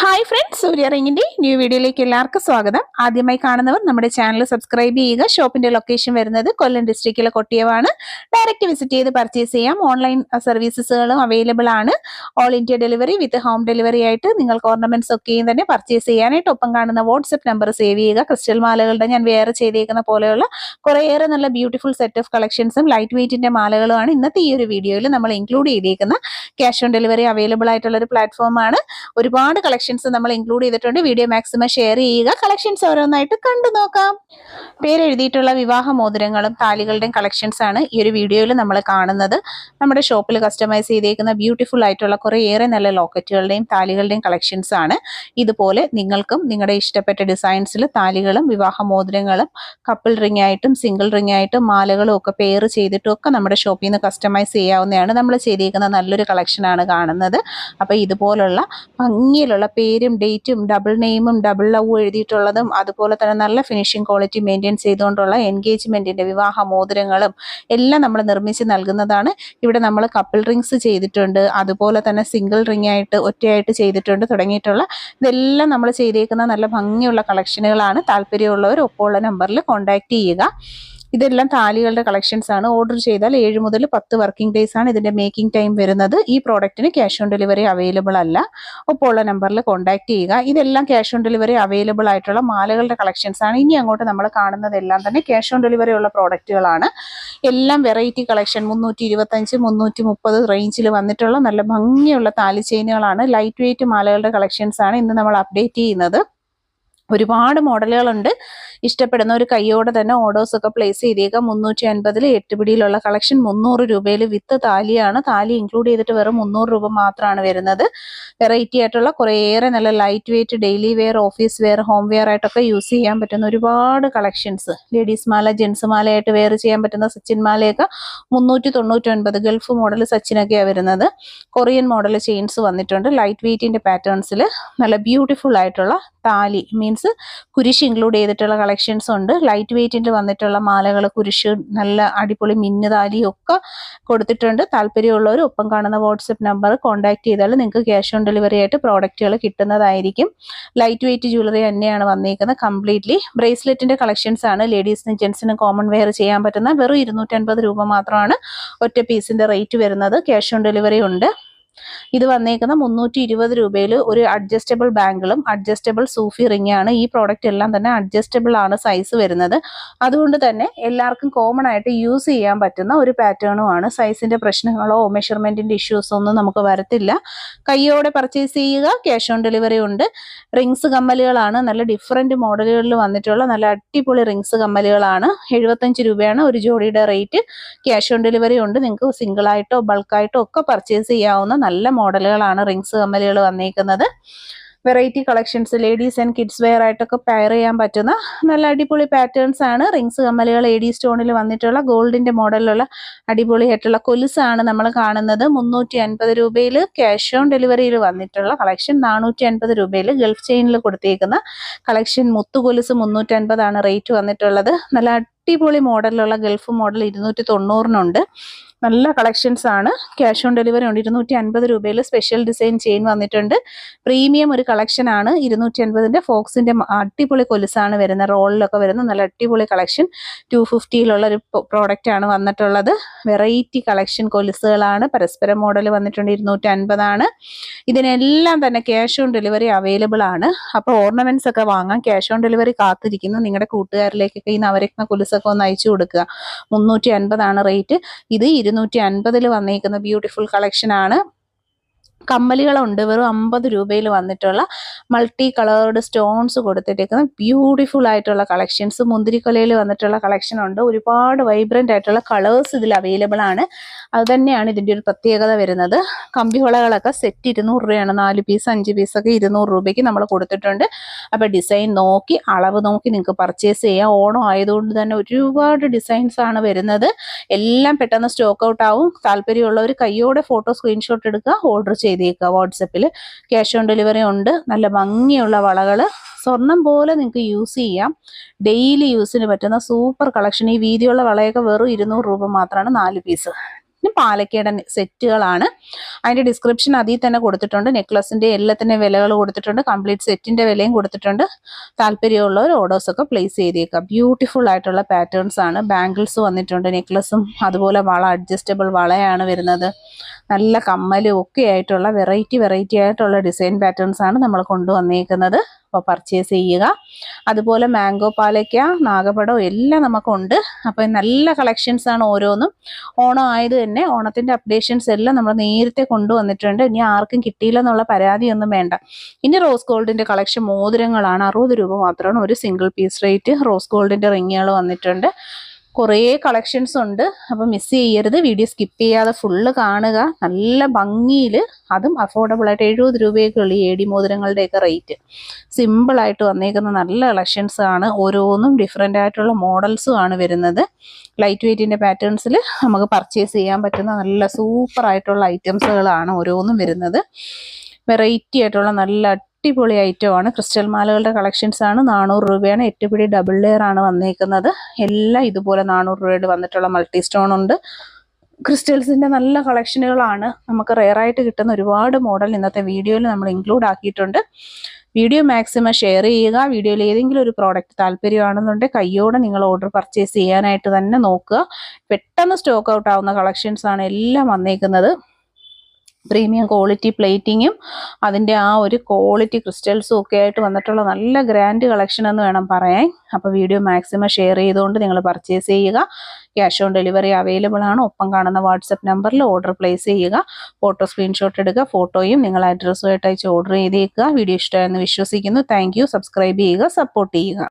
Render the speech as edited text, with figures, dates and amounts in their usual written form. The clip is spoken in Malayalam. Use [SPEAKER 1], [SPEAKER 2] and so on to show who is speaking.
[SPEAKER 1] ഹായ് ഫ്രണ്ട്സ്, സൂര്യ റിങ്ങിന്റെ ന്യൂ വീഡിയോയിലേക്ക് എല്ലാവർക്കും സ്വാഗതം. ആദ്യമായി കാണുന്നവർ നമ്മുടെ ചാനൽ സബ്സ്ക്രൈബ് ചെയ്യുക. ഷോപ്പിന്റെ ലൊക്കേഷൻ വരുന്നത് കൊല്ലം ഡിസ്ട്രിക്റ്റിലെ കൊട്ടിയവാണ്. ഡയറക്റ്റ് വിസിറ്റ് ചെയ്ത് പർച്ചേസ് ചെയ്യാം. ഓൺലൈൻ സർവീസസുകളും അവൈലബിൾ ആണ്. ഓൾ ഇന്ത്യ ഡെലിവറി വിത്ത് ഹോം ഡെലിവറി ആയിട്ട് നിങ്ങൾക്ക് ഓർണമെന്റ്സ് ഒക്കെയും തന്നെ പർച്ചേസ് ചെയ്യാനായിട്ട് ഒപ്പം കാണുന്ന വാട്സ്ആപ്പ് നമ്പർ സേവ് ചെയ്യുക. ക്രിസ്റ്റൽ മാലകളുടെ ഞാൻ വേറെ ചെയ്തേക്കുന്ന പോലെയുള്ള കുറേയേറെ നല്ല ബ്യൂട്ടിഫുൾ സെറ്റ് ഓഫ് കളക്ഷൻസും ലൈറ്റ് വെയിറ്റിന്റെ മാലകളുമാണ് ഇന്നത്തെ ഈ ഒരു വീഡിയോയിൽ നമ്മൾ ഇൻക്ലൂഡ് ചെയ്തേക്കുന്ന. ക്യാഷ് ഓൺ ഡെലിവറി അവൈലബിൾ ആയിട്ടുള്ള ഒരു പ്ലാറ്റ്ഫോമാണ്. ഒരുപാട് കളക്ഷൻസ് നമ്മൾ ഇൻക്ലൂഡ് ചെയ്തിട്ടുണ്ട്. വീഡിയോ മാക്സിമം ഷെയർ ചെയ്യുക. കളക്ഷൻസ് ഓരോന്നായിട്ട് കണ്ടു നോക്കാം. പേരെഴുതിയിട്ടുള്ള വിവാഹ മോതിരങ്ങളും താലികളുടെയും കളക്ഷൻസ് ആണ് ഈ ഒരു വീഡിയോയിൽ നമ്മൾ കാണുന്നത്. നമ്മുടെ ഷോപ്പിൽ കസ്റ്റമൈസ് ചെയ്തേക്കുന്ന ബ്യൂട്ടിഫുൾ ആയിട്ടുള്ള കുറേയേറെ നല്ല ലോക്കറ്റുകളുടെയും താലികളുടെയും കളക്ഷൻസ് ആണ്. ഇതുപോലെ നിങ്ങൾക്കും നിങ്ങളുടെ ഇഷ്ടപ്പെട്ട ഡിസൈൻസിൽ താലികളും വിവാഹ മോതിരങ്ങളും കപ്പിൾ റിംഗ് ആയിട്ടും സിംഗിൾ റിംഗ് ആയിട്ടും മാലകളും ഒക്കെ പെയർ ചെയ്തിട്ടും ഒക്കെ നമ്മുടെ ഷോപ്പിൽ നിന്ന് കസ്റ്റമൈസ് ചെയ്യാവുന്നതാണ്. നമ്മൾ ചെയ്തേക്കുന്ന നല്ലൊരു കളക്ഷൻ ആണ് കാണുന്നത്. അപ്പോൾ ഇതുപോലുള്ള ഭംഗിയിലുള്ള പേരും ഡേറ്റും ഡബിൾ നെയിമും ഡബിൾ ലവും എഴുതിയിട്ടുള്ളതും അതുപോലെ തന്നെ നല്ല ഫിനിഷിംഗ് ക്വാളിറ്റി മെയിൻറ്റെയിൻ ചെയ്തുകൊണ്ടുള്ള എൻഗേജ്മെന്റിന്റെ വിവാഹ മോതിരങ്ങളും എല്ലാം നമ്മൾ നിർമ്മിച്ച് നൽകുന്നതാണ്. ഇവിടെ നമ്മൾ കപ്പിൾ റിങ്സ് ചെയ്തിട്ടുണ്ട്, അതുപോലെ തന്നെ സിംഗിൾ റിംഗ് ആയിട്ട് ഒറ്റയായിട്ട് ചെയ്തിട്ടുണ്ട് തുടങ്ങിയിട്ടുള്ള ഇതെല്ലാം നമ്മൾ ചെയ്തേക്കുന്ന നല്ല ഭംഗിയുള്ള കളക്ഷനുകളാണ്. താല്പര്യമുള്ളവർ ഒപ്പമുള്ള നമ്പറിൽ കോൺടാക്ട് ചെയ്യുക. ഇതെല്ലാം താലികളുടെ കളക്ഷൻസ് ആണ്. ഓർഡർ ചെയ്താൽ 7 മുതൽ 10 വർക്കിംഗ് ഡേയ്സ് ആണ് ഇതിന്റെ മേക്കിംഗ് ടൈം വരുന്നത്. ഈ പ്രോഡക്റ്റിന് ക്യാഷ് ഓൺ ഡെലിവറി അവൈലബിൾ അല്ല. ഒപ്പമുള്ള നമ്പറിൽ കോൺടാക്ട് ചെയ്യുക. ഇതെല്ലാം ക്യാഷ് ഓൺ ഡെലിവറി അവൈലബിൾ ആയിട്ടുള്ള മാലകളുടെ കളക്ഷൻസ് ആണ്. ഇനി അങ്ങോട്ട് നമ്മൾ കാണുന്നതെല്ലാം തന്നെ ക്യാഷ് ഓൺ ഡെലിവറി ഉള്ള പ്രോഡക്റ്റുകളാണ്. എല്ലാം വെറൈറ്റി കളക്ഷൻ 325, 330 റേഞ്ചിൽ വന്നിട്ടുള്ള നല്ല ഭംഗിയുള്ള താലി ചെയിനുകളാണ്. ലൈറ്റ് വെയിറ്റ് മാലകളുടെ കളക്ഷൻസ് ആണ് ഇന്ന് നമ്മൾ അപ്ഡേറ്റ് ചെയ്യുന്നത്. ഒരുപാട് മോഡലുകളുണ്ട്. ഇഷ്ടപ്പെടുന്ന ഒരു കൈയോടെ തന്നെ ഓർഡേഴ്സ് ഒക്കെ പ്ലേസ് ചെയ്തേക്കുക. 350 8 പിടിയിലുള്ള കളക്ഷൻ 300 രൂപയിൽ വിത്ത് താലിയാണ്. താലി ഇൻക്ലൂഡ് ചെയ്തിട്ട് വെറും 300 രൂപ മാത്രമാണ് വരുന്നത്. വെറൈറ്റി ആയിട്ടുള്ള കുറേയേറെ നല്ല light weight daily wear, office wear, home wear ആയിട്ടൊക്കെ യൂസ് ചെയ്യാൻ പറ്റുന്ന ഒരുപാട് കളക്ഷൻസ്. ലേഡീസ് മാല, ജെൻസ് മാലയായിട്ട് വെയർ ചെയ്യാൻ പറ്റുന്ന സച്ചിൻ മാലയൊക്കെ 399. ഗൾഫ് മോഡൽ സച്ചിനൊക്കെയാണ് വരുന്നത്. കൊറിയൻ മോഡൽ ചെയിൻസ് വന്നിട്ടുണ്ട്. ലൈറ്റ് വെയിറ്റിന്റെ പാറ്റേൺസിൽ നല്ല ബ്യൂട്ടിഫുൾ ആയിട്ടുള്ള താലി മീൻസ് കുരിശ് ഇൻക്ലൂഡ് ചെയ്തിട്ടുള്ള കളക്ഷൻസ് ഉണ്ട്. ലൈറ്റ് വെയിറ്റിൽ വന്നിട്ടുള്ള മാലകൾ, കുരിശ്, നല്ല അടിപൊളി മിന്നു താലിയും ഒക്കെ കൊടുത്തിട്ടുണ്ട്. താല്പര്യമുള്ളവർ ഒപ്പം കാണുന്ന വാട്സപ്പ് നമ്പർ കോൺടാക്ട് ചെയ്താൽ നിങ്ങൾക്ക് ക്യാഷ് ഓൺ ഡെലിവറി ആയിട്ട് പ്രോഡക്റ്റുകൾ കിട്ടുന്നതായിരിക്കും. ലൈറ്റ് വെയിറ്റ് ജ്വല്ലറി തന്നെയാണ് വന്നിരിക്കുന്നത്. കംപ്ലീറ്റ്ലി ബ്രേസ്ലെറ്റിന്റെ കളക്ഷൻസ് ആണ്. ലേഡീസിനും ജെൻസിനും കോമൺ വെയർ ചെയ്യാൻ പറ്റുന്ന വെറും 250 രൂപ മാത്രമാണ് ഒറ്റ പീസിന്റെ റേറ്റ് വരുന്നത്. ക്യാഷ് ഓൺ ഡെലിവറി ഉണ്ട്. ഇത് വന്നേക്കുന്ന 320 രൂപയിൽ ഒരു അഡ്ജസ്റ്റബിൾ ബാങ്കിളും അഡ്ജസ്റ്റബിൾ സൂഫി റിംഗ് ആണ്. ഈ പ്രോഡക്റ്റ് എല്ലാം തന്നെ അഡ്ജസ്റ്റബിൾ ആണ് സൈസ് വരുന്നത്. അതുകൊണ്ട് തന്നെ എല്ലാവർക്കും കോമൺ ആയിട്ട് യൂസ് ചെയ്യാൻ പറ്റുന്ന ഒരു പാറ്റേണും ആണ്. സൈസിന്റെ പ്രശ്നങ്ങളോ മെഷർമെന്റിന്റെ ഇഷ്യൂസോ ഒന്നും നമുക്ക് വരത്തില്ല. കൈയോടെ പർച്ചേസ് ചെയ്യുക. ക്യാഷ് ഓൺ ഡെലിവറി ഉണ്ട്. റിങ്സ് കമ്മലുകളാണ്. നല്ല ഡിഫറെന്റ് മോഡലുകളിൽ വന്നിട്ടുള്ള നല്ല അടിപൊളി റിങ്സ് കമ്മലുകളാണ്. 75 രൂപയാണ് ഒരു ജോഡിയുടെ റേറ്റ്. ക്യാഷ് ഓൺ ഡെലിവറി ഉണ്ട്. നിങ്ങൾക്ക് സിംഗിൾ ആയിട്ടോ ബൾക്കായിട്ടോ ഒക്കെ പർച്ചേസ് ചെയ്യാവുന്ന നല്ല മോഡലുകളാണ് റിങ്സ് കമ്മലുകൾ വന്നിരിക്കുന്നത്. Variety collections ladies and kids wear ആയിട്ടൊക്കെ പെയർ ചെയ്യാൻ പറ്റുന്ന നല്ല അടിപൊളി പാറ്റേൺസ് ആണ്. റിങ്സ് കമ്മലുകൾ AD സ്റ്റോണിൽ വന്നിട്ടുള്ള ഗോൾഡിന്റെ മോഡലിലുള്ള അടിപൊളിയായിട്ടുള്ള കൊലുസാണ് നമ്മൾ കാണുന്നത്. 350 രൂപയിൽ ക്യാഷ് ഓൺ ഡെലിവറിയിൽ വന്നിട്ടുള്ള കളക്ഷൻ. 450 രൂപയിൽ ഗൾഫ് ചെയിനിൽ കൊടുത്തേക്കുന്ന കളക്ഷൻ. മുത്തുകൊലുസ് 350 ആണ് റേറ്റ് വന്നിട്ടുള്ളത്. നല്ല അടിപൊളി മോഡലിലുള്ള ഗൾഫ് മോഡൽ 290-നുണ്ട്. നല്ല കളക്ഷൻസ് ആണ്. ക്യാഷ് ഓൺ ഡെലിവറി ഉണ്ട്. 250 രൂപയിൽ സ്പെഷ്യൽ ഡിസൈൻ ചെയിൻ വന്നിട്ടുണ്ട്. പ്രീമിയം ഒരു കളക്ഷൻ ആണ്. 250ന്റെ ഫോക്സിന്റെ അടിപൊളി കൊലുസാണ് വരുന്നത്. റോളിലൊക്കെ വരുന്ന നല്ല അടിപൊളി കളക്ഷൻ. 250-ലുള്ള ഒരു പ്രോഡക്റ്റ് ആണ് വന്നിട്ടുള്ളത്. വെറൈറ്റി കളക്ഷൻ കൊലുസുകളാണ്. പരസ്പരം മോഡൽ വന്നിട്ടുണ്ട്. 250 ആണ്. ഇതിനെല്ലാം തന്നെ ക്യാഷ് ഓൺ ഡെലിവറി അവൈലബിൾ ആണ്. അപ്പോൾ ഓർണമെന്റ്സ് ഒക്കെ വാങ്ങാൻ ക്യാഷ് ഓൺ ഡെലിവറി കാത്തിരിക്കുന്നു നിങ്ങളുടെ കൂട്ടുകാരിലേക്കൊക്കെ ഈ നവരത്ന കൊലുസൊക്കെ ഒന്ന് അയച്ചു കൊടുക്കുക. 350 ആണ് റേറ്റ്. ഇത് 250 വന്നിരിക്കുന്ന ബ്യൂട്ടിഫുൾ കളക്ഷൻ ആണ്. കമ്മലുകളുണ്ട്. വെറും 50 രൂപയിൽ വന്നിട്ടുള്ള മൾട്ടി കളേർഡ് സ്റ്റോൺസ് കൊടുത്തിട്ടേക്കുന്ന ബ്യൂട്ടിഫുൾ ആയിട്ടുള്ള കളക്ഷൻസ്. മുന്തിരിക്കൊലയിൽ വന്നിട്ടുള്ള കളക്ഷൻ ഉണ്ട്. ഒരുപാട് വൈബ്രന്റ് ആയിട്ടുള്ള കളേഴ്സ് ഇതിൽ അവൈലബിൾ ആണ്. അത് തന്നെയാണ് ഇതിൻ്റെ ഒരു പ്രത്യേകത വരുന്നത്. കമ്പിവളകളൊക്കെ സെറ്റ് 200 രൂപയാണ്. 4 പീസ് 5 പീസൊക്കെ 200 രൂപയ്ക്ക് നമ്മൾ കൊടുത്തിട്ടുണ്ട്. അപ്പോൾ ഡിസൈൻ നോക്കി അളവ് നോക്കി നിങ്ങൾക്ക് പർച്ചേസ് ചെയ്യാം. ഓണം ആയതുകൊണ്ട് തന്നെ ഒരുപാട് ഡിസൈൻസ് ആണ് വരുന്നത്. എല്ലാം പെട്ടെന്ന് സ്റ്റോക്ക് ഔട്ട് ആവും. താല്പര്യമുള്ളവർ കയ്യോടെ ഫോട്ടോ സ്ക്രീൻഷോട്ട് എടുക്കുക, ഓർഡർ ചെയ്തേക്കുക. വാട്സപ്പിൽ ക്യാഷ് ഓൺ ഡെലിവറി ഉണ്ട്. നല്ല ഭംഗിയുള്ള വളകൾ സ്വർണം പോലെ നിങ്ങൾക്ക് യൂസ് ചെയ്യാം. ഡെയിലി യൂസിന് പറ്റുന്ന സൂപ്പർ കളക്ഷൻ. ഈ വീതിയുള്ള വളയൊക്കെ വെറും 200 രൂപ മാത്രമാണ് 4 പീസ്. പാലക്കയുടെ സെറ്റുകളാണ്. അതിൻ്റെ ഡിസ്ക്രിപ്ഷൻ അതിൽ തന്നെ കൊടുത്തിട്ടുണ്ട്. നെക്ലസിൻ്റെ എല്ലാത്തിൻ്റെ വിലകൾ കൊടുത്തിട്ടുണ്ട്. കംപ്ലീറ്റ് സെറ്റിൻ്റെ വിലയും കൊടുത്തിട്ടുണ്ട്. താല്പര്യമുള്ളവർ ഓർഡേഴ്സൊക്കെ പ്ലേസ് ചെയ്തേക്കുക. ബ്യൂട്ടിഫുൾ ആയിട്ടുള്ള പാറ്റേൺസ് ആണ്. ബാംഗിൾസ് വന്നിട്ടുണ്ട്. നെക്ലസും അതുപോലെ വള, അഡ്ജസ്റ്റബിൾ വളയാണ് വരുന്നത്. നല്ല കമ്മലും ഒക്കെ ആയിട്ടുള്ള വെറൈറ്റി ആയിട്ടുള്ള ഡിസൈൻ പാറ്റേൺസ് ആണ് നമ്മൾ കൊണ്ടുവന്നേക്കുന്നത്. അപ്പോൾ പർച്ചേസ് ചെയ്യുക. അതുപോലെ മാംഗോ പാലയ്ക്ക, നാഗപടം എല്ലാം നമുക്കുണ്ട്. അപ്പോൾ നല്ല കളക്ഷൻസ് ആണ് ഓരോന്നും. ഓണം ആയത് തന്നെ ഓണത്തിൻ്റെ അപ്ഡേഷൻസ് എല്ലാം നമ്മൾ നേരത്തെ കൊണ്ടുവന്നിട്ടുണ്ട്. ഇനി ആർക്കും കിട്ടിയില്ലെന്നുള്ള പരാതിയൊന്നും വേണ്ട. ഇനി റോസ് ഗോൾഡിൻ്റെ കളക്ഷൻ മോതിരങ്ങളാണ്. 60 രൂപ മാത്രമാണ് ഒരു സിംഗിൾ പീസ് റേറ്റ്. റോസ് ഗോൾഡിൻ്റെ റിങ്ങുകൾ വന്നിട്ടുണ്ട്. കുറേ കളക്ഷൻസ് ഉണ്ട്. അപ്പോൾ മിസ് ചെയ്യരുത്. വീഡിയോ സ്കിപ്പ് ചെയ്യാതെ ഫുള്ള് കാണുക. നല്ല ഭംഗിയിൽ, അതും അഫോർഡബിൾ ആയിട്ട് 70 രൂപയൊക്കെ ഉള്ളൂ ഈ AD മോതിരങ്ങളുടെയൊക്കെ റേറ്റ്. സിമ്പിളായിട്ട് വന്നേക്കുന്ന നല്ല കളക്ഷൻസ് ആണ്. ഓരോന്നും ഡിഫറെൻ്റ് ആയിട്ടുള്ള മോഡൽസും ആണ് വരുന്നത്. ലൈറ്റ് വെയ്റ്റിൻ്റെ പാറ്റേൺസിൽ നമുക്ക് പർച്ചേസ് ചെയ്യാൻ പറ്റുന്ന നല്ല സൂപ്പർ ആയിട്ടുള്ള ഐറ്റംസുകളാണ് ഓരോന്നും വരുന്നത്. വെറൈറ്റി ആയിട്ടുള്ള നല്ല അടിപൊളി ഐറ്റമാണ്. ക്രിസ്റ്റൽ മാലകളുടെ കളക്ഷൻസ് ആണ്. 400 രൂപയാണ്. 8 പിടി ഡബിൾ ലെയർ ആണ് വന്നേക്കുന്നത്. എല്ലാം ഇതുപോലെ 400 രൂപയുടെ വന്നിട്ടുള്ള മൾട്ടി സ്റ്റോൺ ഉണ്ട്. ക്രിസ്റ്റൽസിൻ്റെ നല്ല കളക്ഷനുകളാണ്. നമുക്ക് റെയറായിട്ട് കിട്ടുന്ന ഒരുപാട് മോഡൽ ഇന്നത്തെ വീഡിയോയിൽ നമ്മൾ ഇൻക്ലൂഡ് ആക്കിയിട്ടുണ്ട്. വീഡിയോ മാക്സിമം ഷെയർ ചെയ്യുക. വീഡിയോയിൽ ഏതെങ്കിലും ഒരു പ്രോഡക്റ്റ് താല്പര്യമാണെന്നുണ്ടെങ്കിൽ കയ്യോടെ നിങ്ങൾ ഓർഡർ പർച്ചേസ് ചെയ്യാനായിട്ട് തന്നെ നോക്കുക. പെട്ടെന്ന് സ്റ്റോക്ക് ഔട്ട് ആവുന്ന കളക്ഷൻസ് ആണ് എല്ലാം വന്നേക്കുന്നത്. പ്രീമിയം ക്വാളിറ്റി പ്ലേറ്റിങ്ങും അതിൻ്റെ ആ ഒരു ക്വാളിറ്റി ക്രിസ്റ്റൽസും ഒക്കെ ആയിട്ട് വന്നിട്ടുള്ള നല്ല ഗ്രാൻഡ് കളക്ഷൻ എന്ന് വേണം പറയാൻ. അപ്പോൾ വീഡിയോ മാക്സിമം ഷെയർ ചെയ്തുകൊണ്ട് നിങ്ങൾ പർച്ചേസ് ചെയ്യുക. ക്യാഷ് ഓൺ ഡെലിവറി അവൈലബിൾ ആണ്. ഒപ്പം കാണുന്ന വാട്സപ്പ് നമ്പറിൽ ഓർഡർ പ്ലേസ് ചെയ്യുക. ഫോട്ടോ സ്ക്രീൻഷോട്ട് എടുക്കുക. ഫോട്ടോയും നിങ്ങൾ അഡ്രസ്സുമായിട്ട് അയച്ച് ഓർഡർ ചെയ്തേക്കുക. വീഡിയോ ഇഷ്ടമായെന്ന് വിശ്വസിക്കുന്നു. Thank you. സബ്സ്ക്രൈബ് ചെയ്യുക, സപ്പോർട്ട് ചെയ്യുക.